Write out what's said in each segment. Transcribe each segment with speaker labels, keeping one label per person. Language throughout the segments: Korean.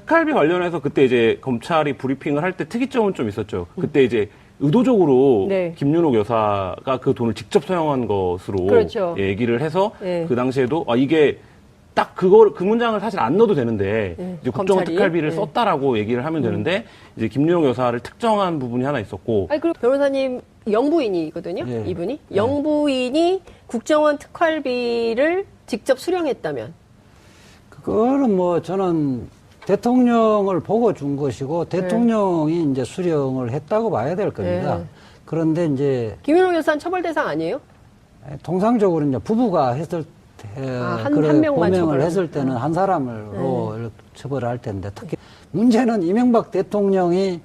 Speaker 1: 특활비 관련해서 그때 이제 검찰이 브리핑을 할 때 특이점은 좀 있었죠. 그때 이제 의도적으로
Speaker 2: 네.
Speaker 1: 김윤옥 여사가 그 돈을 직접 사용한 것으로
Speaker 2: 그렇죠.
Speaker 1: 얘기를 해서
Speaker 2: 네.
Speaker 1: 그 당시에도 이게 딱 그 문장을 사실 안 넣어도 되는데 이제 국정원
Speaker 2: 검찰이?
Speaker 1: 특활비를
Speaker 2: 네.
Speaker 1: 썼다라고 얘기를 하면 되는데 이제 김윤옥 여사를 특정한 부분이 하나 있었고
Speaker 2: 아니, 그리고 변호사님 영부인이거든요.
Speaker 3: 예.
Speaker 2: 이분이 영부인이 국정원 특활비를 직접 수령했다면
Speaker 3: 그거는 뭐 저는 대통령을 보고 준 것이고 대통령이 이제 수령을 했다고 봐야 될 겁니다.
Speaker 2: 네.
Speaker 3: 그런데 이제
Speaker 2: 김윤옥 여사는 처벌 대상 아니에요?
Speaker 3: 통상적으로 이제 부부가 했을 때
Speaker 2: 한 명만
Speaker 3: 범행을
Speaker 2: 처벌을.
Speaker 3: 했을 때는 한 사람으로 이렇게 처벌을 할 텐데 특히 문제는 이명박 대통령이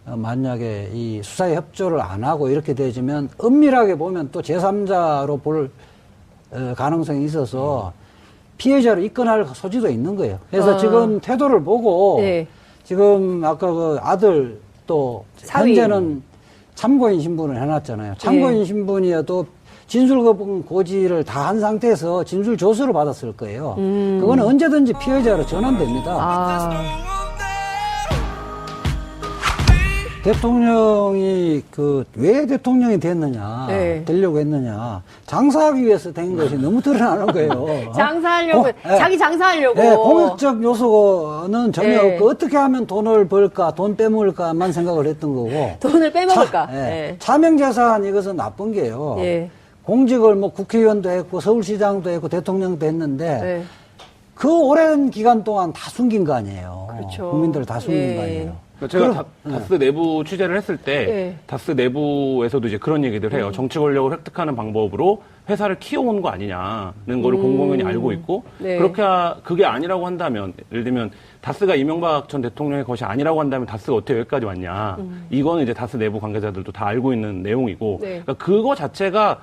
Speaker 3: 만약에 이 수사에 협조를 안 하고 이렇게 되지면 엄밀하게 보면 또 제3자로 볼 가능성이 있어서 피해자를 입건할 소지도 있는 거예요. 그래서 지금 태도를 보고
Speaker 2: 네.
Speaker 3: 지금 아까 그 아들 또
Speaker 2: 사위.
Speaker 3: 현재는 참고인 신분을 해놨잖아요. 참고인 신분이어도 진술 거부 고지를 다 한 상태에서 진술 조서를 받았을 거예요. 그거는 언제든지 피해자로 전환됩니다. 대통령이 왜 대통령이 됐느냐,
Speaker 2: 네.
Speaker 3: 되려고 했느냐, 장사하기 위해서 된 것이 너무 드러나는 거예요.
Speaker 2: 장사하려고
Speaker 3: 예.
Speaker 2: 자기 장사하려고.
Speaker 3: 네, 공익적 요소는 전혀
Speaker 2: 네.
Speaker 3: 없고 어떻게 하면 돈을 벌까, 돈 빼먹을까만 생각을 했던 거고.
Speaker 2: 돈을 빼먹을까.
Speaker 3: 차명재산 이것은 나쁜 게요.
Speaker 2: 예.
Speaker 3: 공직을 뭐 국회의원도 했고 서울시장도 했고 대통령도 했는데
Speaker 2: 네.
Speaker 3: 그 오랜 기간 동안 다 숨긴 거 아니에요.
Speaker 2: 그렇죠.
Speaker 3: 국민들 다 숨긴
Speaker 2: 예.
Speaker 3: 거 아니에요.
Speaker 1: 제가 다스 내부 취재를 했을 때
Speaker 2: 네.
Speaker 1: 다스 내부에서도 이제 그런 얘기들 해요. 정치 권력을 획득하는 방법으로 회사를 키워온 거 아니냐는 거를 공공연히 알고 있고
Speaker 2: 네.
Speaker 1: 그게 아니라고 한다면 예를 들면 다스가 이명박 전 대통령의 것이 아니라고 한다면 다스가 어떻게 여기까지 왔냐. 이거는 이제 다스 내부 관계자들도 다 알고 있는 내용이고
Speaker 2: 네.
Speaker 1: 그러니까 그거 자체가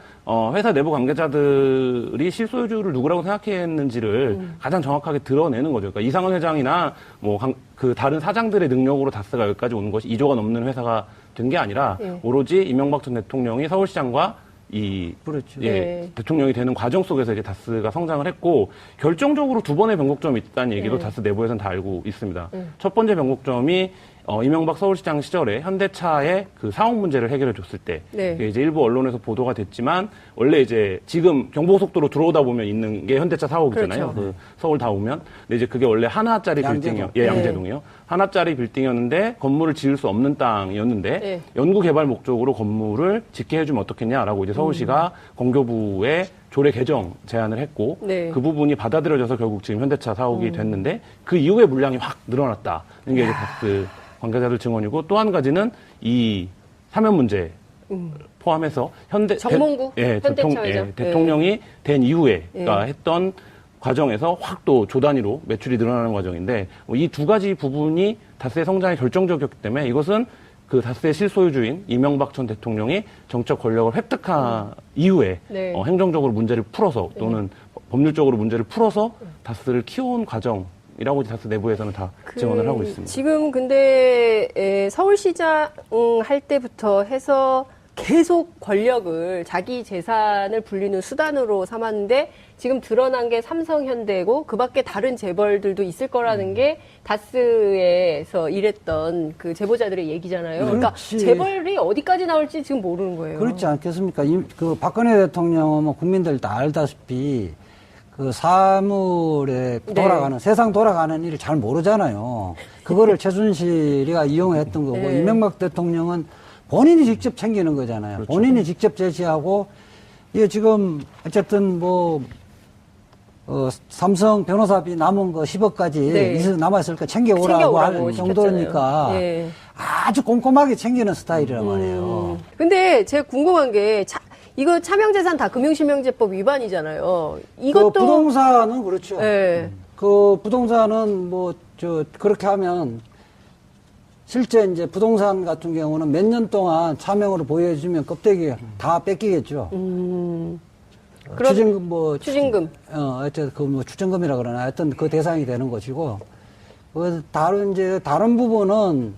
Speaker 1: 회사 내부 관계자들이 실소유주를 누구라고 생각했는지를 가장 정확하게 드러내는 거죠. 그러니까 이상은 회장이나 뭐 그 다른 사장들의 능력으로 다스가 여기까지 온 것이 2조가 넘는 회사가 된 게 아니라
Speaker 2: 네.
Speaker 1: 오로지 이명박 전 대통령이 서울시장과
Speaker 3: 그렇죠.
Speaker 2: 네.
Speaker 1: 대통령이 되는 과정 속에서 이제 다스가 성장을 했고 결정적으로 두 번의 변곡점이 있다는 얘기도
Speaker 2: 네.
Speaker 1: 다스 내부에서는 다 알고 있습니다. 첫 번째 변곡점이 이명박 서울시장 시절에 현대차의 그 사업 문제를 해결해 줬을 때
Speaker 2: 네.
Speaker 1: 그게 이제 일부 언론에서 보도가 됐지만 원래 이제 지금 경부고속도로 들어오다 보면 있는 게 현대차 사옥이잖아요.
Speaker 2: 그렇죠.
Speaker 1: 그 서울 다 오면. 근데 이제 그게 원래 하나짜리
Speaker 3: 양재동.
Speaker 1: 빌딩이요.
Speaker 2: 네.
Speaker 1: 양재동이요. 하나짜리 빌딩이었는데 건물을 지을 수 없는 땅이었는데
Speaker 2: 네.
Speaker 1: 연구 개발 목적으로 건물을 짓게 해주면 어떻겠냐라고 이제 서울시가 공교부에 조례 개정 제안을 했고
Speaker 2: 네.
Speaker 1: 그 부분이 받아들여져서 결국 지금 현대차 사옥이 됐는데 그 이후에 물량이 확 늘어났다는 게 이제 다스 관계자들 증언이고 또 한 가지는 이 사면 문제 포함해서
Speaker 2: 정몽구 현대차 회장.
Speaker 1: 대통령이 된 이후에
Speaker 2: 예.
Speaker 1: 그러니까 했던 과정에서 확 또 조 단위로 매출이 늘어나는 과정인데 이 두 가지 부분이 다스의 성장에 결정적이었기 때문에 이것은 그 다스의 실소유주인 이명박 전 대통령이 정책 권력을 획득한 이후에
Speaker 2: 네.
Speaker 1: 행정적으로 문제를 풀어서 또는 법률적으로 문제를 풀어서 다스를 키워온 과정이라고 다스 내부에서는 다 증언을 하고 있습니다.
Speaker 2: 지금 근데 서울시장 할 때부터 해서 계속 권력을 자기 재산을 불리는 수단으로 삼았는데 지금 드러난 게 삼성현대고 그밖에 다른 재벌들도 있을 거라는 게 다스에서 일했던 그 제보자들의 얘기잖아요. 그러니까
Speaker 3: 그렇지.
Speaker 2: 재벌이 어디까지 나올지 지금 모르는 거예요.
Speaker 3: 그렇지 않겠습니까? 그 박근혜 대통령은 뭐 국민들 다 알다시피 그 사물에 돌아가는, 세상 돌아가는 일을 잘 모르잖아요. 그거를 최순실이가 이용했던 거고,
Speaker 2: 네.
Speaker 3: 이명박 대통령은 본인이 직접 챙기는 거잖아요.
Speaker 1: 그렇죠.
Speaker 3: 본인이 직접 제시하고, 이게 지금 어쨌든 뭐, 삼성 변호사비 남은 거 10억까지
Speaker 2: 네.
Speaker 3: 남아있으니까 챙겨오라고
Speaker 2: 챙겨오라고
Speaker 3: 할 정도니까
Speaker 2: 시켰잖아요. 예.
Speaker 3: 아주 꼼꼼하게 챙기는 스타일이란 말이에요.
Speaker 2: 근데 제가 궁금한 게 이거 차명재산 다 금융실명제법 위반이잖아요. 이것도
Speaker 3: 그 부동산은 그렇죠.
Speaker 2: 예.
Speaker 3: 그 부동산은 그렇게 하면 실제 이제 부동산 같은 경우는 몇 년 동안 차명으로 보여주면 껍데기 다 뺏기겠죠. 추징금
Speaker 2: 추징금.
Speaker 3: 하여튼 그 추징금이라 그러나 하여튼 그 대상이 되는 것이고, 다른 부분은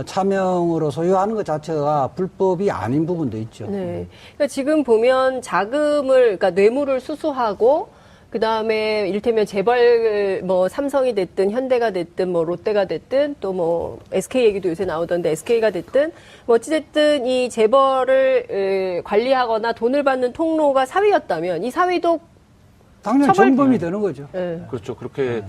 Speaker 3: 차명으로 소유하는 것 자체가 불법이 아닌 부분도 있죠.
Speaker 2: 네. 그러니까 지금 보면 자금을, 그러니까 뇌물을 수수하고 그 다음에 이를테면 재벌 뭐 삼성이 됐든 현대가 됐든 뭐 롯데가 됐든 또 뭐 SK 얘기도 요새 나오던데 SK가 됐든 뭐 어찌됐든 이 재벌을 관리하거나 돈을 받는 통로가 사위였다면 이 사위도
Speaker 3: 당연히
Speaker 2: 처벌-
Speaker 3: 전범이 되는 거죠.
Speaker 2: 예.
Speaker 1: 그렇죠. 그렇게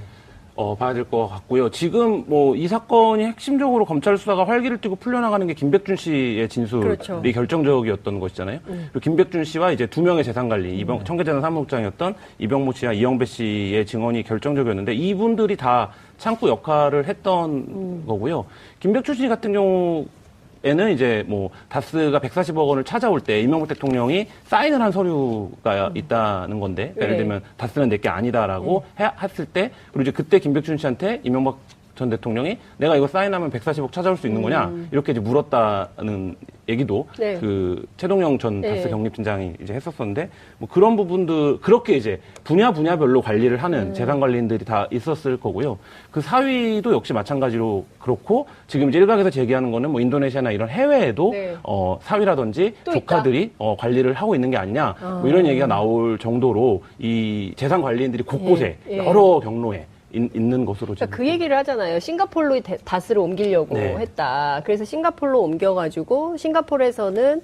Speaker 1: 봐야 될 것 같고요. 지금 뭐 이 사건이 핵심적으로 검찰 수사가 활기를 띠고 풀려나가는 게 김백준 씨의 진술이
Speaker 2: 그렇죠.
Speaker 1: 결정적이었던 것이잖아요. 그리고 김백준 씨와 이제 두 명의 재산관리, 청계재산 사무국장이었던 이병모 씨와 이영배 씨의 증언이 결정적이었는데 이분들이 다 창구 역할을 했던 거고요. 김백준 씨 같은 경우에는 이제 뭐 다스가 140억 원을 찾아올 때 이명박 대통령이 사인을 한 서류가 있다는 건데 그러니까 예를
Speaker 2: 네.
Speaker 1: 들면 다스는 내게 아니다라고 했을 때 그리고 이제 그때 김백준 씨한테 이명박 전 대통령이 내가 이거 사인하면 140억 찾아올 수 있는 거냐 이렇게 이제 물었다는 얘기도
Speaker 2: 네.
Speaker 1: 그 최동영 전
Speaker 2: 네.
Speaker 1: 다스 경립팀장이 이제 했었었는데 뭐 그런 부분들 그렇게 이제 분야별로 관리를 하는 재산 관리인들이 다 있었을 거고요. 그 사위도 역시 마찬가지로 그렇고 지금 이제 일각에서 제기하는 거는 뭐 인도네시아나 이런 해외에도
Speaker 2: 네.
Speaker 1: 사위라든지
Speaker 2: 또
Speaker 1: 조카들이 관리를 하고 있는 게 아니냐 뭐 이런 얘기가 나올 정도로 이 재산 관리인들이 곳곳에
Speaker 2: 예.
Speaker 1: 여러 경로에 있는 것으로 지금
Speaker 2: 그러니까 그 얘기를 하잖아요. 싱가포르로 다스를 옮기려고
Speaker 1: 네.
Speaker 2: 했다. 그래서 싱가포르로 옮겨가지고 싱가포르에서는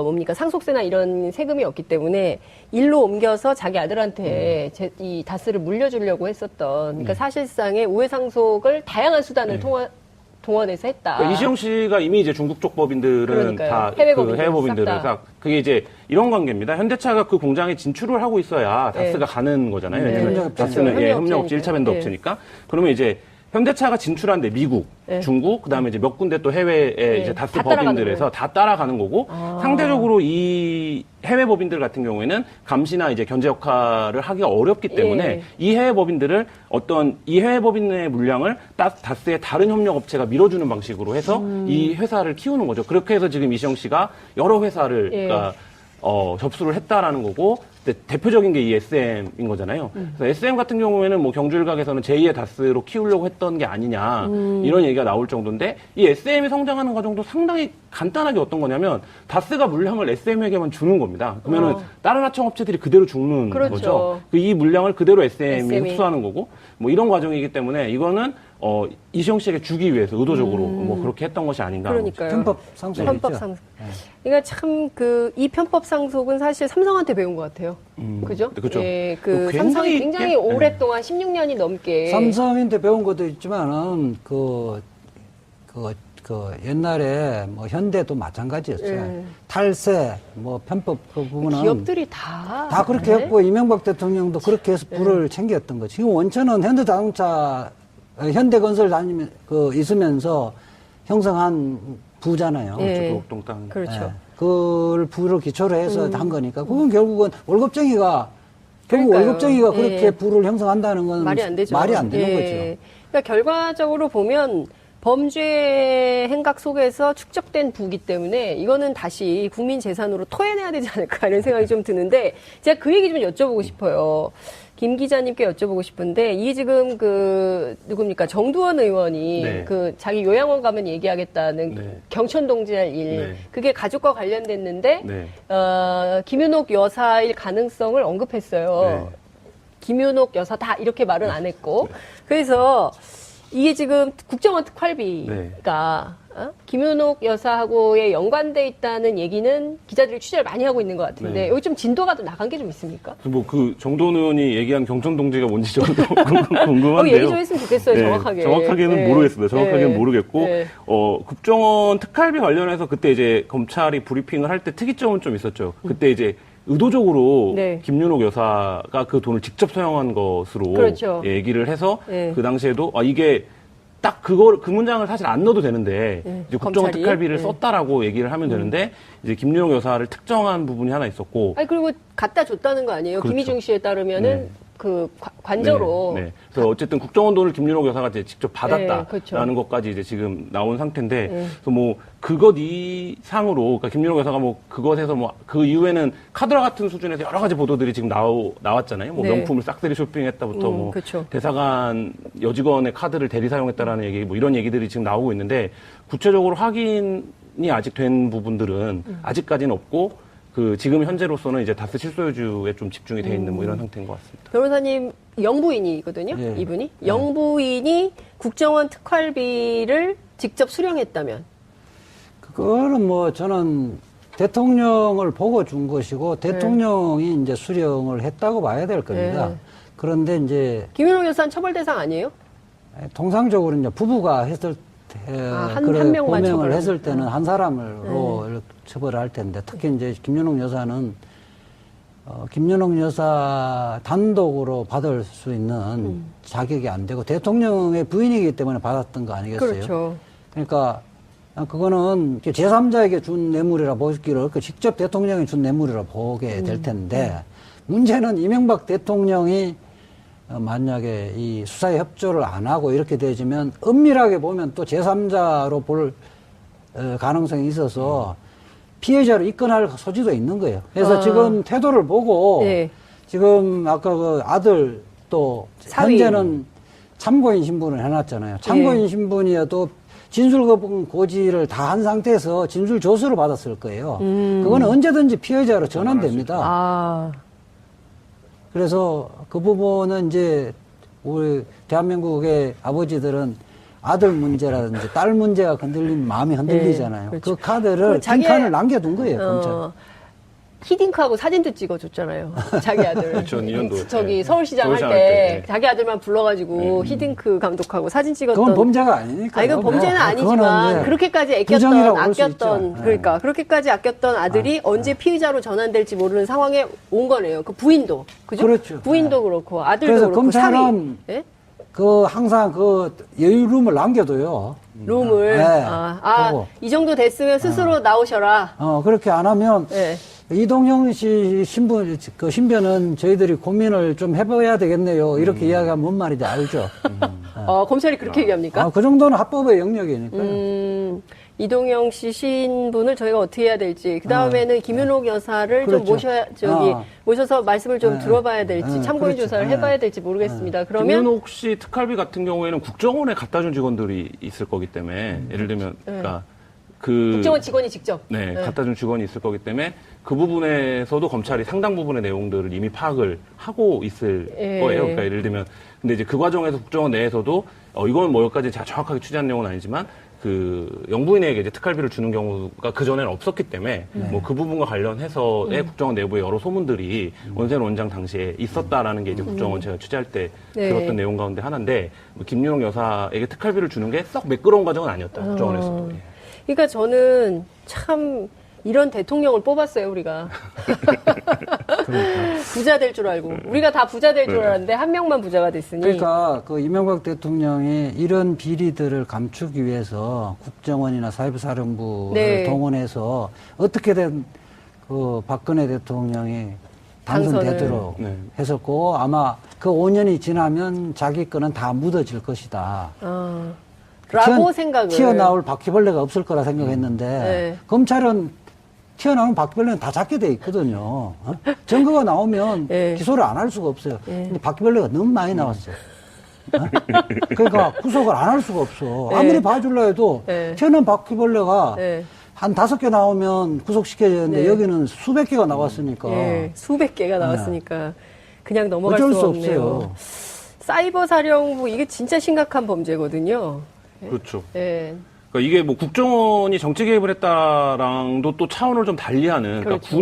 Speaker 2: 뭡니까 상속세나 이런 세금이 없기 때문에 일로 옮겨서 자기 아들한테 이 다스를 물려주려고 했었던. 그러니까 사실상의 우회상속을 다양한 수단을 동원해서 했다.
Speaker 1: 그러니까 이시영 씨가 이미 이제 중국 쪽 법인들은
Speaker 2: 그러니까요.
Speaker 1: 다
Speaker 2: 해외
Speaker 1: 그
Speaker 2: 법인들
Speaker 1: 해외 법인들을
Speaker 2: 싹 다.
Speaker 1: 싹 그게 이제 이런 관계입니다. 현대차가 그 공장에 진출을 하고 있어야 다스가 가는 거잖아요.
Speaker 2: 네.
Speaker 1: 왜냐면
Speaker 3: 협력업체니까.
Speaker 1: 다스는
Speaker 2: 그렇죠.
Speaker 1: 협력업체 1차 밴드
Speaker 2: 네.
Speaker 1: 업체니까. 그러면 이제 현대차가 진출한데 미국,
Speaker 2: 네.
Speaker 1: 중국, 그다음에 이제 몇 군데 또 해외에
Speaker 2: 네.
Speaker 1: 이제 다스
Speaker 2: 다 따라가는
Speaker 1: 법인들에서 다 따라가는 거고 상대적으로 이 해외 법인들 같은 경우에는 감시나 이제 견제 역할을 하기가 어렵기 때문에
Speaker 2: 예.
Speaker 1: 이 해외 법인들을 이 해외 법인의 물량을 다스의 다른 협력업체가 밀어주는 방식으로 해서 이 회사를 키우는 거죠. 그렇게 해서 지금 이시영 씨가 여러 회사를
Speaker 2: 예.
Speaker 1: 그러니까 접수를 했다라는 거고 대표적인 게 이 SM인 거잖아요. 그래서 SM 같은 경우에는 뭐 경주일각에서는 제2의 다스로 키우려고 했던 게 아니냐 이런 얘기가 나올 정도인데 이 SM이 성장하는 과정도 상당히 간단하게 어떤 거냐면 다스가 물량을 SM에게만 주는 겁니다. 그러면은 다른 하청업체들이 그대로 죽는
Speaker 2: 그렇죠.
Speaker 1: 거죠. 이 물량을 그대로 SM이
Speaker 2: SM이.
Speaker 1: 흡수하는 거고 뭐 이런 과정이기 때문에 이거는 이시영 씨에게 주기 위해서 의도적으로 뭐 그렇게 했던 것이 아닌가.
Speaker 2: 그러니까요.
Speaker 3: 편법 상속
Speaker 2: 편법
Speaker 3: 있죠.
Speaker 2: 상속. 그러니까 참 이 편법 상속은 사실 삼성한테 배운 것 같아요. 그죠?
Speaker 1: 그렇죠.
Speaker 2: 예,
Speaker 1: 굉장히
Speaker 2: 삼성이 굉장히
Speaker 1: 예.
Speaker 2: 오랫동안 16년이 넘게
Speaker 3: 삼성인데 배운 것도 있지만은 옛날에 뭐 현대도 마찬가지였어요. 탈세, 뭐 편법 그 부분은
Speaker 2: 기업들이 다
Speaker 3: 그렇게
Speaker 2: 네.
Speaker 3: 했고 이명박 대통령도 그렇게 해서 불을 챙겼던 거. 지금 원천은 현대건설 있으면서 형성한 부잖아요.
Speaker 2: 예.
Speaker 1: 도곡동 땅.
Speaker 2: 그렇죠.
Speaker 3: 예. 그걸 부를 기초로 해서 한 거니까 그건 결국은 월급쟁이가
Speaker 2: 그러니까요.
Speaker 3: 그렇게
Speaker 2: 예.
Speaker 3: 부를 형성한다는 건
Speaker 2: 말이 안 되죠.
Speaker 3: 말이 안 되는
Speaker 2: 예.
Speaker 3: 거죠.
Speaker 2: 그러니까 결과적으로 보면 범죄 행각 속에서 축적된 부기 때문에 이거는 다시 국민 재산으로 토해내야 되지 않을까 이런 생각이 좀 드는데 제가 그 얘기 좀 여쭤보고 싶어요. 김 기자님께 여쭤보고 싶은데 이게 지금 누굽니까 정두원 의원이
Speaker 1: 네.
Speaker 2: 자기 요양원 가면 얘기하겠다는
Speaker 1: 네.
Speaker 2: 경천동지할 일
Speaker 1: 네.
Speaker 2: 그게 가족과 관련됐는데
Speaker 1: 네.
Speaker 2: 김윤옥 여사일 가능성을 언급했어요.
Speaker 1: 네.
Speaker 2: 김윤옥 여사다 이렇게 말은 안 했고 그래서 이게 지금 국정원 특활비가 김윤옥 여사하고의 연관돼 있다는 얘기는 기자들이 취재를 많이 하고 있는 것 같은데
Speaker 1: 네.
Speaker 2: 여기 좀 진도가 좀 나간 게 좀 있습니까?
Speaker 1: 뭐 정도원 의원이 얘기한 경천동지가 뭔지 좀 궁금한데요.
Speaker 2: 얘기 좀 했으면 좋겠어요, 정확하게.
Speaker 1: 정확하게는
Speaker 2: 네.
Speaker 1: 모르겠습니다. 정확하게는
Speaker 2: 네.
Speaker 1: 모르겠고,
Speaker 2: 네.
Speaker 1: 국정원 특활비 관련해서 그때 이제 검찰이 브리핑을 할 때 특이점은 좀 있었죠. 그때 이제 의도적으로
Speaker 2: 네.
Speaker 1: 김윤옥 여사가 그 돈을 직접 사용한 것으로
Speaker 2: 그렇죠.
Speaker 1: 얘기를 해서
Speaker 2: 네.
Speaker 1: 그 당시에도 이게 딱 그 문장을 사실 안 넣어도 되는데 이제 국정원
Speaker 2: 검찰이?
Speaker 1: 특활비를
Speaker 2: 네.
Speaker 1: 썼다라고 얘기를 하면 되는데 이제 김윤옥 여사를 특정한 부분이 하나 있었고
Speaker 2: 아니 그리고 갖다 줬다는 거 아니에요?
Speaker 1: 그렇죠.
Speaker 2: 김희중 씨에 따르면은
Speaker 1: 네.
Speaker 2: 관저로
Speaker 1: 네. 그래서 어쨌든 국정원 돈을 김윤옥 여사가 이제 직접 받았다라는
Speaker 2: 네, 그렇죠.
Speaker 1: 것까지 이제 지금 나온 상태인데, 그래서 뭐 그것 이상으로, 그러니까 김윤옥 여사가 뭐 그것에서 뭐 그 이후에는 카드라 같은 수준에서 여러 가지 보도들이 지금 나왔잖아요. 뭐
Speaker 2: 네.
Speaker 1: 명품을 싹쓸이 쇼핑했다부터 뭐
Speaker 2: 그렇죠.
Speaker 1: 대사관 여직원의 카드를 대리 사용했다라는 얘기, 뭐 이런 얘기들이 지금 나오고 있는데 구체적으로 확인이 아직 된 부분들은 아직까지는 없고. 그 지금 현재로서는 이제 다스 실소유주에 좀 집중이 돼 있는 뭐 이런 상태인 것 같습니다.
Speaker 2: 변호사님 영부인이거든요.
Speaker 3: 예.
Speaker 2: 이분이 영부인이 국정원 특활비를 직접 수령했다면
Speaker 3: 그거는 뭐 저는 대통령을 보고 준 것이고 대통령이 이제 수령을 했다고 봐야 될 겁니다.
Speaker 2: 네.
Speaker 3: 그런데 이제
Speaker 2: 김윤옥 여사는 처벌 대상 아니에요?
Speaker 3: 통상적으로 이제 부부가 했을 때
Speaker 2: 한 명만
Speaker 3: 범행을
Speaker 2: 처벌을.
Speaker 3: 했을 때는 한 사람으로 이렇게 처벌을 할 텐데 특히 이제 김윤옥 여사는 김윤옥 여사 단독으로 받을 수 있는 자격이 안 되고 대통령의 부인이기 때문에 받았던 거 아니겠어요?
Speaker 2: 그렇죠.
Speaker 3: 그러니까 그거는 제3자에게 준 뇌물이라 보기를 어렵고 직접 대통령이 준 뇌물이라 보게 될 텐데 문제는 이명박 대통령이 만약에 이 수사에 협조를 안 하고 이렇게 되지면 은밀하게 보면 또 제3자로 볼 가능성이 있어서 피해자를 입건할 소지도 있는 거예요. 그래서 지금 태도를 보고
Speaker 2: 네.
Speaker 3: 지금 아까 그 아들 또
Speaker 2: 사위.
Speaker 3: 현재는 참고인 신분을 해놨잖아요. 참고인 신분이어도 진술거부 고지를 다 한 상태에서 진술 조서를 받았을 거예요. 그거는 언제든지 피해자로 전환됩니다.
Speaker 2: 아,
Speaker 3: 그래서 그 부분은 이제 우리 대한민국의 아버지들은 아들 문제라든지 딸 문제가 건들리면 마음이 흔들리잖아요.
Speaker 2: 네, 그렇죠.
Speaker 3: 그 카드를
Speaker 2: 자기의-
Speaker 3: 빈칸을 남겨둔 거예요, 검찰.
Speaker 2: 히딩크하고 사진도 찍어줬잖아요. 자기 아들.
Speaker 1: 2002년도에.
Speaker 2: 저기
Speaker 1: 네.
Speaker 2: 서울시장 할
Speaker 1: 서울시장
Speaker 2: 때
Speaker 1: 할 때, 네.
Speaker 2: 자기 아들만 불러가지고 히딩크 감독하고 사진 찍었던.
Speaker 3: 그건 범죄가 아니니까.
Speaker 2: 아, 이건 범죄는 아니지만 그렇게까지
Speaker 3: 부정이라고
Speaker 2: 아꼈던
Speaker 3: 볼수 있죠. 네.
Speaker 2: 그러니까 그렇게까지 아꼈던 아들이 언제 피의자로 전환될지 모르는 상황에 온 거네요. 그 부인도 그죠?
Speaker 3: 그렇죠.
Speaker 2: 부인도 그렇고 아들도
Speaker 3: 그래서
Speaker 2: 그렇고
Speaker 3: 검찰은
Speaker 2: 사위. 예?
Speaker 3: 그 항상 그 여유룸을 남겨둬요.
Speaker 2: 룸을
Speaker 3: 네, 보고.
Speaker 2: 이 정도 됐으면 스스로 나오셔라.
Speaker 3: 그렇게 안 하면
Speaker 2: 예.
Speaker 3: 이동영 씨 그 신변은 저희들이 고민을 좀 해봐야 되겠네요. 이렇게 이야기하면 뭔 말인지 알죠.
Speaker 2: 검찰이 그렇게 얘기합니까?
Speaker 3: 그 정도는 합법의 영역이니까요.
Speaker 2: 이동영 씨 신분을 저희가 어떻게 해야 될지, 그 다음에는 김윤옥 여사를
Speaker 3: 그렇죠.
Speaker 2: 좀 모셔서 말씀을 좀 들어봐야 될지, 참고인
Speaker 3: 그렇죠.
Speaker 2: 조사를 해봐야 될지 모르겠습니다. 그러면,
Speaker 1: 김윤옥 씨 특활비 같은 경우에는 국정원에 갖다 준 직원들이 있을 거기 때문에 예를 들면 그러니까 그
Speaker 2: 국정원 직원이 직접.
Speaker 1: 네, 갖다 준 직원이 있을 거기 때문에 그 부분에서도 검찰이 상당 부분의 내용들을 이미 파악을 하고 있을
Speaker 2: 예.
Speaker 1: 거예요. 그러니까 예를 들면 근데 이제 그 과정에서 국정원 내에서도 이건 뭐까지 제가 정확하게 취재한 내용은 아니지만 그 영부인에게 이제 특활비를 주는 경우가 그 전에는 없었기 때문에 뭐 그 부분과 관련해서의 국정원 내부의 여러 소문들이 원세훈 원장 당시에 있었다라는 게 이제 국정원 제가 취재할 때
Speaker 2: 네.
Speaker 1: 들었던 내용 가운데 하나인데 뭐 김윤옥 여사에게 특활비를 주는 게 썩 매끄러운 과정은 아니었다 국정원에서도. 예.
Speaker 2: 그러니까 저는 참, 이런 대통령을 뽑았어요, 우리가. 부자 될 줄 알고. 우리가 다 부자 될 줄 알았는데, 한 명만 부자가 됐으니.
Speaker 3: 그러니까 그 이명박 대통령이 이런 비리들을 감추기 위해서 국정원이나 사회부사령부를
Speaker 2: 네.
Speaker 3: 동원해서 어떻게든 그 박근혜 대통령이 당선되도록
Speaker 1: 네.
Speaker 3: 했었고 아마 그 5년이 지나면 자기 거는 다 묻어질 것이다.
Speaker 2: 라고 생각을.
Speaker 3: 튀어나올 바퀴벌레가 없을 거라 생각했는데
Speaker 2: 네.
Speaker 3: 검찰은 튀어나온 바퀴벌레는 다 잡게 돼 있거든요. 증거가 나오면
Speaker 2: 네.
Speaker 3: 기소를 안 할 수가 없어요. 근데 바퀴벌레가 너무 많이 나왔어요. 그러니까 구속을 안 할 수가 없어.
Speaker 2: 네.
Speaker 3: 아무리 봐줄라 해도
Speaker 2: 네.
Speaker 3: 튀어나온 바퀴벌레가
Speaker 2: 네.
Speaker 3: 한 5개 나오면 구속시켜야 되는데
Speaker 2: 네.
Speaker 3: 여기는 수백 개가 나왔으니까
Speaker 2: 예, 수백 개가 나왔으니까 그냥 넘어갈
Speaker 3: 어쩔
Speaker 2: 수
Speaker 3: 수
Speaker 2: 없네요.
Speaker 3: 없어요.
Speaker 2: 사이버 사령부 이게 진짜 심각한 범죄거든요.
Speaker 1: 그렇죠.
Speaker 2: 예.
Speaker 1: 그러니까 이게 뭐 국정원이 정치 개입을 했다랑도 또 차원을 좀 달리하는 그러니까
Speaker 2: 그렇죠.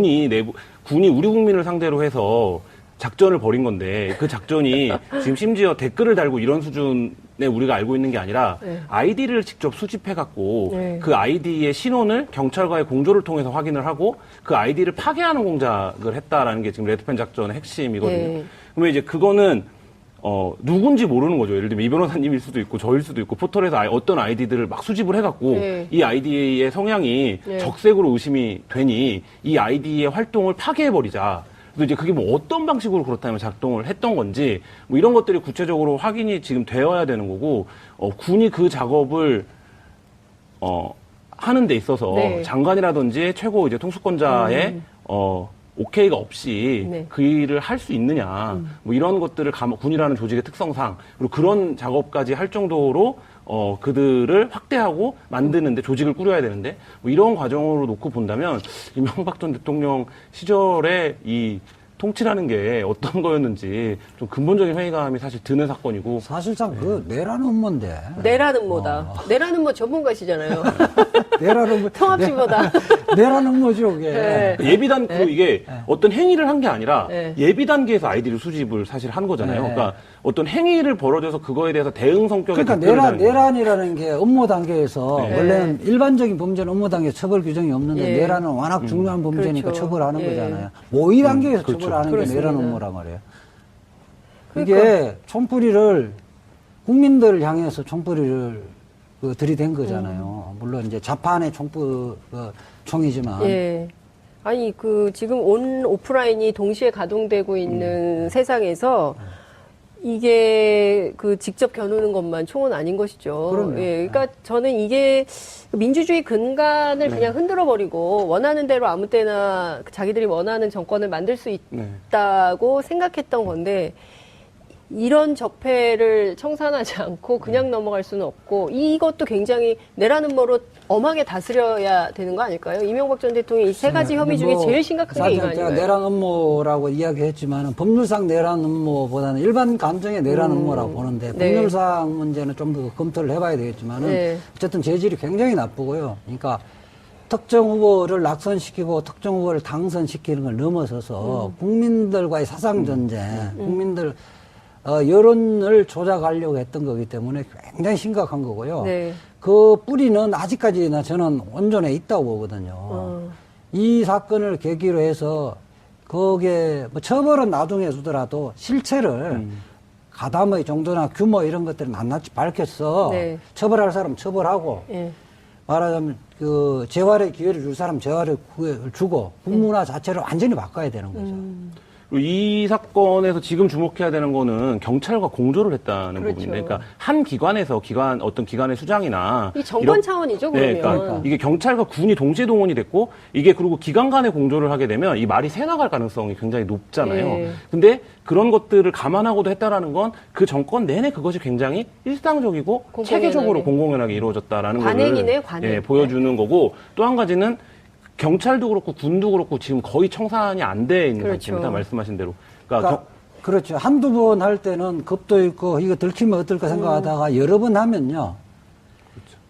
Speaker 1: 군이 우리 국민을 상대로 해서 작전을 벌인 건데 그 작전이 지금 심지어 댓글을 달고 이런 수준에 우리가 알고 있는 게 아니라
Speaker 2: 네.
Speaker 1: 아이디를 직접 수집해 갖고
Speaker 2: 네.
Speaker 1: 그 아이디의 신원을 경찰과의 공조를 통해서 확인을 하고 그 아이디를 파괴하는 공작을 했다라는 게 지금 레드펜 작전의 핵심이거든요.
Speaker 2: 네.
Speaker 1: 그러면 이제 그거는 누군지 모르는 거죠. 예를 들면 이 변호사님일 수도 있고 저일 수도 있고 포털에서 어떤 아이디들을 막 수집을 해갖고
Speaker 2: 네.
Speaker 1: 이 아이디의 성향이
Speaker 2: 네.
Speaker 1: 적색으로 의심이 되니 이 아이디의 활동을 파괴해버리자. 그래서 이제 그게 뭐 어떤 방식으로 그렇다면 작동을 했던 건지 뭐 이런 것들이 구체적으로 확인이 지금 되어야 되는 거고 군이 그 작업을 하는 데 있어서
Speaker 2: 네.
Speaker 1: 장관이라든지 최고 이제 통수권자의 오케이가 없이
Speaker 2: 네.
Speaker 1: 그 일을 할 수 있느냐, 뭐 이런 것들을 군이라는 조직의 특성상 그리고 그런 작업까지 할 정도로 그들을 확대하고 만드는데 조직을 꾸려야 되는데 뭐 이런 과정으로 놓고 본다면 이명박 전 대통령 시절에 이 통치라는 게 어떤 거였는지 좀 근본적인 회의감이 사실 드는 사건이고
Speaker 3: 사실상 그 내라는 음모인데.
Speaker 2: 내라는 음모다. 내라는 음모 전문가시잖아요.
Speaker 3: 내라는 음모.
Speaker 2: 통합지보다.
Speaker 3: 내라는 음모죠, 그게.
Speaker 2: 네.
Speaker 1: 예비단 이게 어떤 행위를 한 게 아니라
Speaker 2: 네.
Speaker 1: 예비 단계에서 아이디를 수집을 사실 한 거잖아요.
Speaker 3: 네.
Speaker 1: 그러니까 어떤 행위를 벌어져서 그거에 대해서 대응 성격의
Speaker 3: 그러니까
Speaker 1: 답변을 하는 거예요.
Speaker 3: 내란이라는 게 업무 단계에서
Speaker 1: 네.
Speaker 3: 원래는 일반적인 범죄는 업무 단계 처벌 규정이 없는데
Speaker 2: 예.
Speaker 3: 내란은 워낙 중요한 범죄니까
Speaker 2: 그렇죠.
Speaker 3: 처벌하는
Speaker 2: 예.
Speaker 3: 거잖아요. 모의 단계에서
Speaker 1: 그렇죠.
Speaker 3: 처벌하는 게
Speaker 2: 그렇습니다.
Speaker 3: 내란 업무란 말이에요.
Speaker 2: 그러니까.
Speaker 3: 이게 총뿌리를 국민들을 향해서 총뿌리를 들이댄 거잖아요. 물론 이제 자판의 총이지만
Speaker 2: 예. 아니, 지금 오프라인이 동시에 가동되고 있는 세상에서 이게 직접 겨누는 것만 총은 아닌 것이죠.
Speaker 3: 그럼요.
Speaker 2: 예. 그러니까 저는 이게 민주주의 근간을 그냥 흔들어 버리고 원하는 대로 아무 때나 자기들이 원하는 정권을 만들 수 있다고 생각했던 건데 이런 적폐를 청산하지 않고 그냥 넘어갈 수는 없고 이것도 굉장히 내라는 뭐로 엄하게 다스려야 되는 거 아닐까요? 이명박 전 대통령이 이 세 가지 혐의 중에 제일 심각한 게 이거
Speaker 3: 사실 제가
Speaker 2: 아닌가요?
Speaker 3: 내란 업무라고 이야기했지만 법률상 내란 업무보다는 일반 감정의 내란 업무라고 보는데
Speaker 2: 네.
Speaker 3: 법률상 문제는 좀 더 검토를 해봐야 되겠지만은
Speaker 2: 네.
Speaker 3: 어쨌든 재질이 굉장히 나쁘고요. 그러니까 특정 후보를 낙선시키고 특정 후보를 당선시키는 걸 넘어서서 국민들과의 사상 전쟁, 국민들 여론을 조작하려고 했던 거기 때문에 굉장히 심각한 거고요.
Speaker 2: 네.
Speaker 3: 그 뿌리는 아직까지나 저는 온전해 있다고 보거든요. 이 사건을 계기로 해서 거기에 뭐 처벌은 나중에 주더라도 실체를 가담의 정도나 규모 이런 것들을 낱낱이 밝혔어.
Speaker 2: 네.
Speaker 3: 처벌할 사람 처벌하고
Speaker 2: 예.
Speaker 3: 말하자면 재활의 기회를 줄 사람 재활을 주고 국문화 자체를 완전히 바꿔야 되는 거죠.
Speaker 1: 이 사건에서 지금 주목해야 되는 거는 경찰과 공조를 했다는
Speaker 2: 그렇죠.
Speaker 1: 부분인데, 그러니까 한 기관에서 어떤 기관의 수장이나
Speaker 2: 이 정권 차원이죠, 그러면.
Speaker 1: 네, 그러니까 이게 경찰과 군이 동시에 동원이 됐고 이게 그리고 기관 간의 공조를 하게 되면 이 말이 새 나갈 가능성이 굉장히 높잖아요.
Speaker 2: 예.
Speaker 1: 근데 그런 것들을 감안하고도 했다라는 건 그 정권 내내 그것이 굉장히 일상적이고
Speaker 2: 공공연하게.
Speaker 1: 체계적으로 공공연하게 이루어졌다라는
Speaker 2: 관행이네요,
Speaker 1: 거를
Speaker 2: 관행.
Speaker 1: 보여주는 거고, 또 한 가지는 경찰도 그렇고 군도 그렇고 지금 거의 청산이 안 돼 있는
Speaker 2: 그렇죠.
Speaker 1: 상태입니다. 말씀하신 대로.
Speaker 3: 그러니까 그렇죠. 한두 번 할 때는 겁도 있고 이거 들키면 어떨까 생각하다가 여러 번 하면요.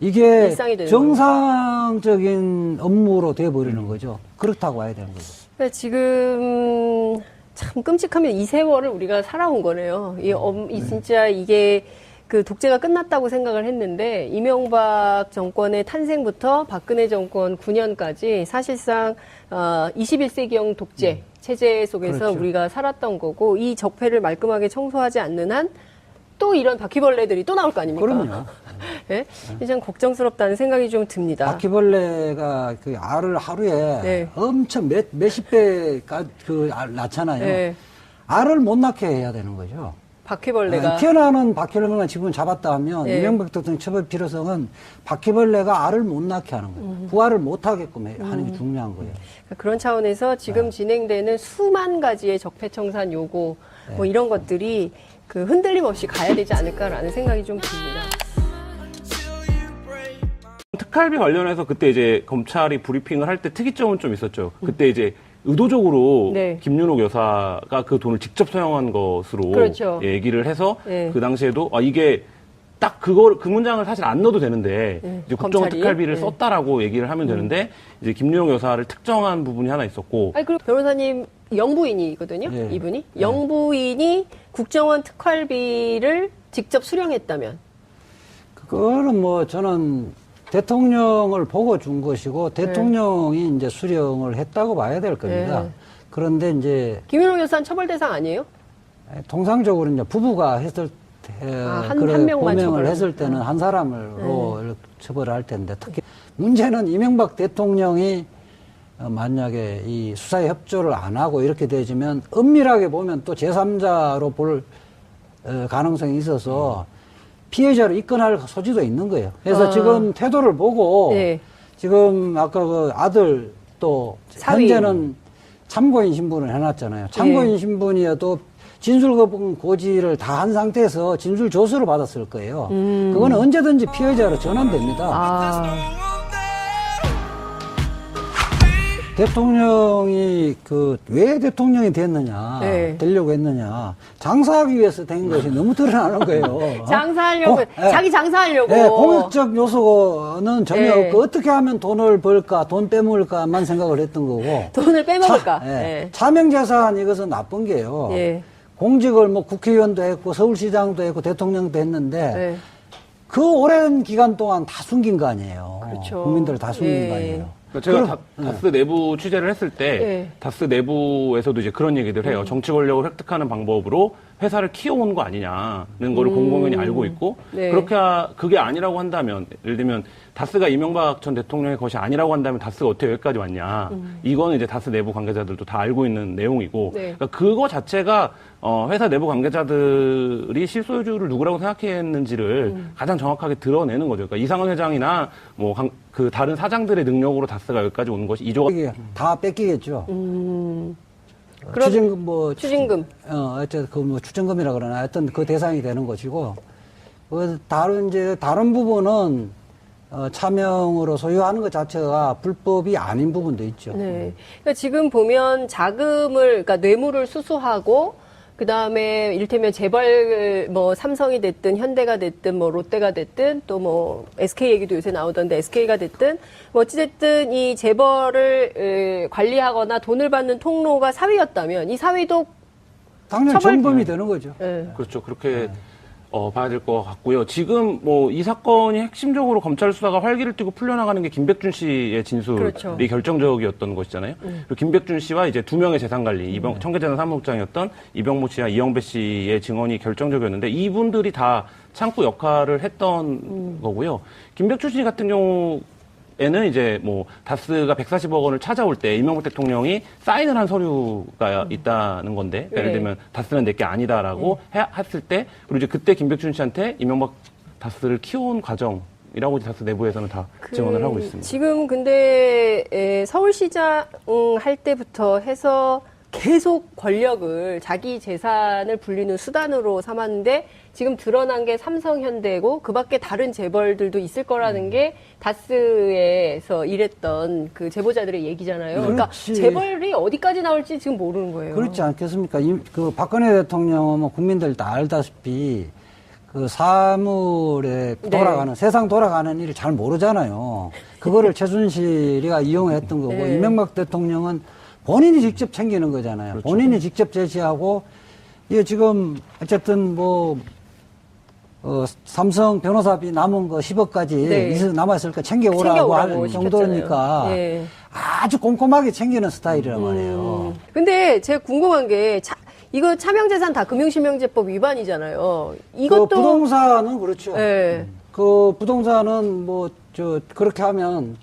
Speaker 3: 이게
Speaker 2: 일상이 되는
Speaker 3: 정상적인 업무로 돼버리는 거죠. 그렇다고 봐야 되는 거죠.
Speaker 2: 그러니까 지금 참 끔찍하면 이 세월을 우리가 살아온 거네요. 이 진짜 이게 독재가 끝났다고 생각을 했는데 이명박 정권의 탄생부터 박근혜 정권 9년까지 사실상 21세기형 독재 체제 속에서
Speaker 3: 그렇죠.
Speaker 2: 우리가 살았던 거고 이 적폐를 말끔하게 청소하지 않는 한 또 이런 바퀴벌레들이 또 나올 거 아닙니까?
Speaker 3: 그럼요.
Speaker 2: 네? 참 걱정스럽다는 생각이 좀 듭니다.
Speaker 3: 바퀴벌레가 알을 하루에
Speaker 2: 네.
Speaker 3: 엄청 몇십 배가 낳잖아요.
Speaker 2: 네.
Speaker 3: 알을 못 낳게 해야 되는 거죠.
Speaker 2: 바퀴벌레가
Speaker 3: 태어나는 바퀴벌레만 지금 잡았다 하면
Speaker 2: 네.
Speaker 3: 이명박 대통령 처벌 필요성은 바퀴벌레가 알을 못 낳게 하는 거예요. 부화를 못 하게끔 하는 게 중요한 거예요.
Speaker 2: 그런 차원에서 지금 진행되는 수만 가지의 적폐청산 요구 뭐 이런 것들이 흔들림 없이 가야 되지 않을까라는 생각이 좀 듭니다.
Speaker 1: 특활비 관련해서 그때 이제 검찰이 브리핑을 할 때 특이점은 좀 있었죠. 그때 이제 의도적으로
Speaker 2: 네.
Speaker 1: 김윤옥 여사가 그 돈을 직접 사용한 것으로
Speaker 2: 그렇죠.
Speaker 1: 얘기를 해서
Speaker 2: 네.
Speaker 1: 그 당시에도 이게 딱 그 문장을 사실 안 넣어도 되는데 이제 국정원
Speaker 2: 검찰이?
Speaker 1: 특활비를
Speaker 2: 네.
Speaker 1: 썼다라고 얘기를 하면 되는데 이제 김윤옥 여사를 특정한 부분이 하나 있었고
Speaker 2: 아니, 그리고 변호사님 영부인이거든요.
Speaker 3: 예.
Speaker 2: 이분이 영부인이 국정원 특활비를 직접 수령했다면
Speaker 3: 그거는 뭐 저는 대통령을 보고 준 것이고 대통령이 이제 수령을 했다고 봐야 될 겁니다.
Speaker 2: 네.
Speaker 3: 그런데 이제
Speaker 2: 김윤옥 여사는 처벌 대상 아니에요?
Speaker 3: 통상적으로 이제 부부가 했을 때
Speaker 2: 한 명만
Speaker 3: 범행을
Speaker 2: 처벌하는.
Speaker 3: 했을 때는 한 사람으로 처벌을 할 텐데 특히 문제는 이명박 대통령이 만약에 이 수사에 협조를 안 하고 이렇게 되지면 엄밀하게 보면 또 제3자로 볼 가능성이 있어서 피해자로 입건할 소지도 있는 거예요. 그래서 지금 태도를 보고
Speaker 2: 네.
Speaker 3: 지금 아까 아들 또
Speaker 2: 사위.
Speaker 3: 현재는 참고인 신분을 해놨잖아요. 참고인
Speaker 2: 예.
Speaker 3: 신분이어도 진술거부 고지를 다 한 상태에서 진술 조서를 받았을 거예요. 그거는 언제든지 피해자로 전환됩니다.
Speaker 2: 아,
Speaker 3: 대통령이 왜 대통령이 됐느냐,
Speaker 2: 네.
Speaker 3: 되려고 했느냐, 장사하기 위해서 된 것이 너무 드러나는 거예요.
Speaker 2: 장사하려고,
Speaker 3: 예.
Speaker 2: 자기 장사하려고.
Speaker 3: 네, 공익적 요소는 전혀
Speaker 2: 네.
Speaker 3: 없고 어떻게 하면 돈을 벌까, 돈 빼먹을까만 생각을 했던 거고.
Speaker 2: 돈을 빼먹을까.
Speaker 3: 차명재산 이것은 나쁜 게요.
Speaker 2: 예.
Speaker 3: 공직을 뭐 국회의원도 했고 서울시장도 했고 대통령도 했는데
Speaker 2: 예.
Speaker 3: 그 오랜 기간 동안 다 숨긴 거 아니에요.
Speaker 2: 그렇죠.
Speaker 3: 국민들을 다 숨긴
Speaker 2: 예.
Speaker 3: 거 아니에요.
Speaker 1: 제가 다스 내부 취재를 했을 때
Speaker 2: 네.
Speaker 1: 다스 내부에서도 이제 그런 얘기들 해요. 정치 권력을 획득하는 방법으로 회사를 키워온 거 아니냐는 거를 공공연히 알고 있고
Speaker 2: 네.
Speaker 1: 그게 아니라고 한다면 예를 들면 다스가 이명박 전 대통령의 것이 아니라고 한다면 다스가 어떻게 여기까지 왔냐. 이거는 이제 다스 내부 관계자들도 다 알고 있는 내용이고
Speaker 2: 네.
Speaker 1: 그러니까 그거 자체가 회사 내부 관계자들이 실소유주를 누구라고 생각했는지를 가장 정확하게 드러내는 거죠. 그러니까 이상은 회장이나 뭐 그 다른 사장들의 능력으로 다스가 여기까지 오는 것이 이조가
Speaker 3: 이게 다 뺏기겠죠.
Speaker 2: 그럼
Speaker 3: 추징금
Speaker 2: 추징금.
Speaker 3: 어쨌든 뭐 추징금이라 그러나 하여튼 그 대상이 되는 것이고 다른 부분은 차명으로 소유하는 것 자체가 불법이 아닌 부분도 있죠.
Speaker 2: 네. 그러니까 지금 보면 자금을, 그러니까 뇌물을 수수하고, 그 다음에 이를테면 재벌, 뭐, 삼성이 됐든, 현대가 됐든, 뭐, 롯데가 됐든, 또 뭐, SK 얘기도 요새 나오던데, SK가 됐든, 뭐, 어찌됐든 이 재벌을 관리하거나 돈을 받는 통로가 사위였다면, 이 사위도,
Speaker 3: 당연히
Speaker 2: 처벌-
Speaker 3: 정범이 되는 거죠.
Speaker 2: 예.
Speaker 1: 그렇죠. 그렇게 봐야 될 것 같고요. 지금 뭐 이 사건이 핵심적으로 검찰 수사가 활기를 띠고 풀려나가는 게 김백준 씨의 진술이
Speaker 2: 그렇죠.
Speaker 1: 결정적이었던 것이잖아요. 그리고 김백준 씨와 이제 두 명의 재산관리, 청계재산 사무국장이었던 이병무 씨와 이영배 씨의 증언이 결정적이었는데 이분들이 다 창구 역할을 했던 거고요. 김백준 씨 같은 경우에는 이제 뭐 다스가 140억 원을 찾아올 때 이명박 대통령이 사인을 한 서류가 있다는 건데 그러니까 예를
Speaker 2: 네.
Speaker 1: 들면 다스는 내게 아니다라고 했을 때 그리고 이제 그때 김백준 씨한테 이명박 다스를 키워온 과정이라고 다스 내부에서는 다 증언을 하고 있습니다.
Speaker 2: 지금 근데 서울시장 할 때부터 해서 계속 권력을 자기 재산을 불리는 수단으로 삼았는데 지금 드러난 게 삼성현대고 그 밖에 다른 재벌들도 있을 거라는 게 다스에서 일했던 그 제보자들의 얘기잖아요. 그러니까
Speaker 3: 그렇지.
Speaker 2: 재벌이 어디까지 나올지 지금 모르는 거예요.
Speaker 3: 그렇지 않겠습니까? 그 박근혜 대통령은 뭐 국민들 다 알다시피 그 사물에 돌아가는, 세상 돌아가는 일을 잘 모르잖아요. 그거를 최순실이가 이용했던 거고,
Speaker 2: 네.
Speaker 3: 이명박 대통령은 본인이 직접 챙기는 거잖아요.
Speaker 1: 그렇죠.
Speaker 3: 본인이 직접 제시하고, 이게 지금 어쨌든 뭐, 삼성 변호사비 남은 거 10억까지
Speaker 2: 네.
Speaker 3: 남아있을 거 챙겨오라고
Speaker 2: 챙겨오라고
Speaker 3: 하는 정도니까
Speaker 2: 시켰잖아요. 네.
Speaker 3: 아주 꼼꼼하게 챙기는 스타일이란 말이에요.
Speaker 2: 근데 제가 궁금한 게 이거 차명재산 다 금융실명제법 위반이잖아요. 이것도
Speaker 3: 그 부동산은 그렇죠.
Speaker 2: 네.
Speaker 3: 그 부동산은 그렇게 하면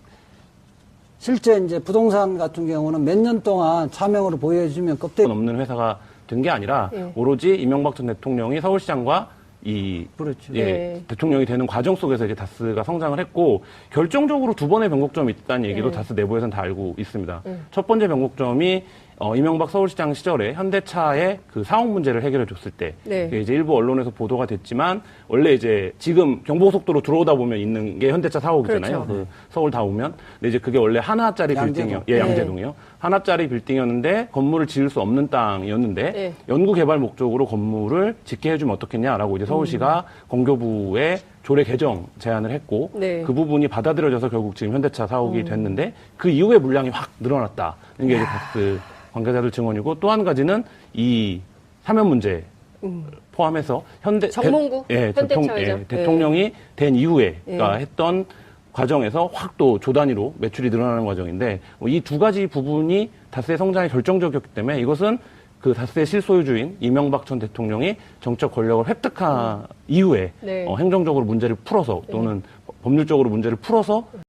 Speaker 3: 실제 이제 부동산 같은 경우는 몇 년 동안 차명으로 보여주면 껍데기
Speaker 1: 없는 회사가 된 게 아니라
Speaker 2: 예.
Speaker 1: 오로지 이명박 전 대통령이 서울시장과
Speaker 3: 그렇죠.
Speaker 2: 네.
Speaker 1: 대통령이 되는 과정 속에서 이제 다스가 성장을 했고 결정적으로 두 번의 변곡점이 있다는 얘기도
Speaker 2: 네.
Speaker 1: 다스 내부에서는 다 알고 있습니다. 첫 번째 변곡점이 이명박 서울시장 시절에 현대차의 그 사업 문제를 해결해 줬을 때
Speaker 2: 네.
Speaker 1: 그게 이제 일부 언론에서 보도가 됐지만 원래 이제 지금 경부고속도로 들어오다 보면 있는 게 현대차 사옥이잖아요.
Speaker 2: 그렇죠.
Speaker 1: 그 서울 다 오면 근데 이제 그게 원래 하나짜리
Speaker 3: 양재동.
Speaker 1: 빌딩이요. 예,
Speaker 2: 네.
Speaker 1: 양재동이요. 하나짜리 빌딩이었는데 건물을 지을 수 없는 땅이었는데
Speaker 2: 네.
Speaker 1: 연구개발 목적으로 건물을 짓게 해주면 어떻겠냐라고 이제 서울시가 공교부에 조례 개정 제안을 했고
Speaker 2: 네.
Speaker 1: 그 부분이 받아들여져서 결국 지금 현대차 사옥이 됐는데 그 이후에 물량이 확 늘어났다는 게 이제 다스 관계자들 증언이고 또 한 가지는 이 사면 문제 포함해서
Speaker 2: 정몽구? 현대차 회장?
Speaker 1: 대통령이 된 이후에
Speaker 2: 예.
Speaker 1: 가 했던 과정에서 확 또 조 단위로 매출이 늘어나는 과정인데 이 두 가지 부분이 다스의 성장에 결정적이었기 때문에 이것은 그 다스의 실소유주인 이명박 전 대통령이 정적 권력을 획득한 이후에
Speaker 2: 네.
Speaker 1: 행정적으로 문제를 풀어서 또는 법률적으로 문제를 풀어서